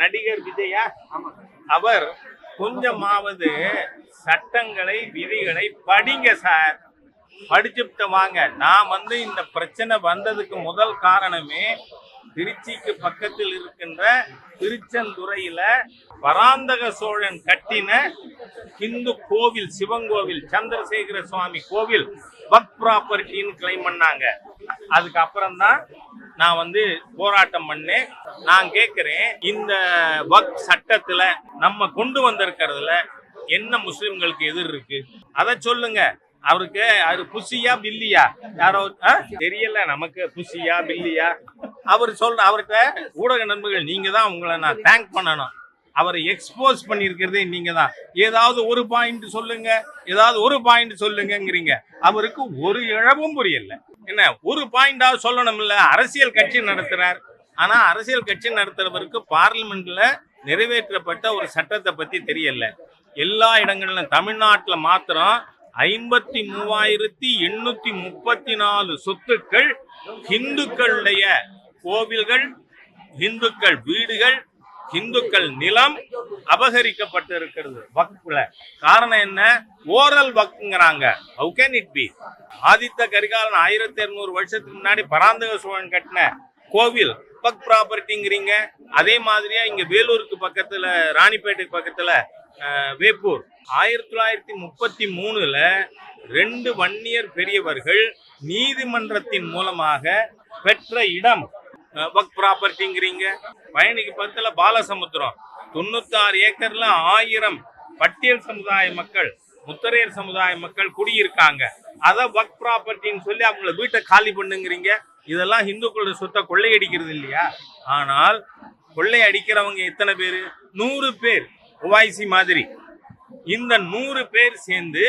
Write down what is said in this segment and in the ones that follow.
நடிகர் விஜயா அவர் கொஞ்சமாவது சட்டங்களை விதிகளை படிங்க சார். படிச்சுட்டு வாங்க. நான் இந்த பிரச்சனை வந்ததுக்கு முதல் காரணமே திருச்சிக்கு பக்கத்தில் இருக்கின்ற திருச்செந்துறையில பராந்தக சோழன் கட்டின இந்து கோவில், சிவன் கோவில், சந்திரசேகர சுவாமி கோவில் வக்ஃப் ப்ராப்பர்ட்டின்னு கிளைம் பண்ணாங்க. அதுக்கப்புறம் தான் நான் போராட்டம் பண்ணேன். நான் கேட்கிறேன், இந்த வக்ஃப் சட்டத்துல நம்ம கொண்டு வந்திருக்கிறதுல என்ன முஸ்லிம்களுக்கு எதிர் இருக்கு? அதை சொல்லுங்க. அவருக்கு அது புசியா பில்லியா யாரோ தெரியல, நமக்கு புசியா பில்லியா அவர் அவர்கிட்ட ஊடக நண்பர்கள் நீங்க தான் உங்களை நான் தேங்க் பண்ணணும். அவரை எக்ஸ்போஸ் பண்ணியிருக்கிறதே நீங்க தான். ஏதாவது ஒரு பாயிண்ட் சொல்லுங்க, ஏதாவது ஒரு பாயிண்ட் சொல்லுங்கிறீங்க. அவருக்கு ஒரு இழவும் புரியல. என்ன ஒரு பாயிண்டாவது சொல்லணும் இல்ல? அரசியல் கட்சி நடத்துறார். ஆனா அரசியல் கட்சி நடத்துறவருக்கு பார்லிமெண்ட்ல நிறைவேற்றப்பட்ட ஒரு சட்டத்தை பத்தி தெரியல. எல்லா இடங்களிலும் தமிழ்நாட்டுல மாத்திரம் 53,834 சொத்துக்கள் இந்துக்களுடைய கோவில்கள், இந்துக்கள் வீடுகள், இந்துக்கள் நிலம் அபகரிக்கப்பட்டு இருக்கிறது வக்ஃப்ல. காரணம் என்ன? ஓரல் வக்ஃப்ங்கறாங்க. how can it be? Aditha Karikalan 1200 வருஷத்துக்கு முன்னாடி பராந்தக சோழன் கட்டின கோவில் வக்ஃப் ப்ராப்பர்ட்டிங்கிறீங்க. அதே மாதிரியா இங்க வேலூருக்கு பக்கத்துல, ராணிப்பேட்டைக்கு பக்கத்துல வேப்பூர் 1933ல 2 வன்னியர் பெரியவர்கள் நீதிமன்றத்தின் மூலமாக பெற்ற இடம் வக்ஃப் ப்ராப்பர்ட்டிங்கிறீங்க. பயணிக்கு பக்கத்துல பாலசமுத்திரம் 96 ஏக்கர்ல 1000 பட்டியல் சமுதாய மக்கள், முத்தரையர் சமுதாய மக்கள் குடியிருக்காங்க. அத வக்ஃப் ப்ராப்பர்ட்டின்னு சொல்லி அவங்கள வீட்டை காலி பண்ணுங்கிறீங்க. இதெல்லாம் இந்துக்களோட சொத்தை கொள்ளையடிக்கிறது இல்லையா? ஆனால் கொள்ளை அடிக்கிறவங்க எத்தனை பேரு? 100 பேர். ஓவைசி மாதிரி இந்த 100 பேர் சேர்ந்து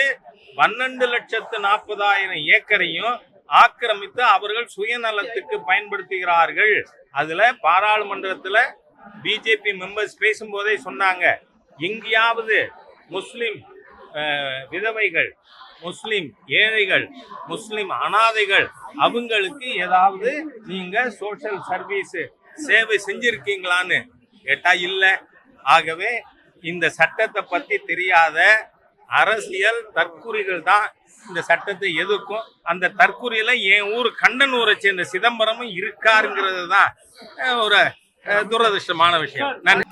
12,40,000 ஏக்கரையும் ஆக்கிரமித்து அவர்கள் சுயநலத்துக்கு பயன்படுத்துகிறார்கள். அதுல பாராளுமன்றத்துல பிஜேபி மெம்பர்ஸ் பேசும்போதே சொன்னாங்க, எங்கேயாவது முஸ்லிம் விதவைகள், முஸ்லிம் ஏழைகள், முஸ்லிம் அனாதைகள் அவங்களுக்கு ஏதாவது நீங்க சோஷியல் சர்வீஸ் சேவை செஞ்சிருக்கீங்களான்னு கேட்டா இல்ல. ஆகவே இந்த சட்டத்தை பத்தி தெரியாத அரசியல் தற்குறிகள் தான் இந்த சட்டத்தை எதிர்க்கும். அந்த தற்குறியில என் ஊர் கண்டனூரை சேர்ந்த சிதம்பரமும் இருக்காருங்கிறது தான் ஒரு துரதிருஷ்டமான விஷயம். நன்றி.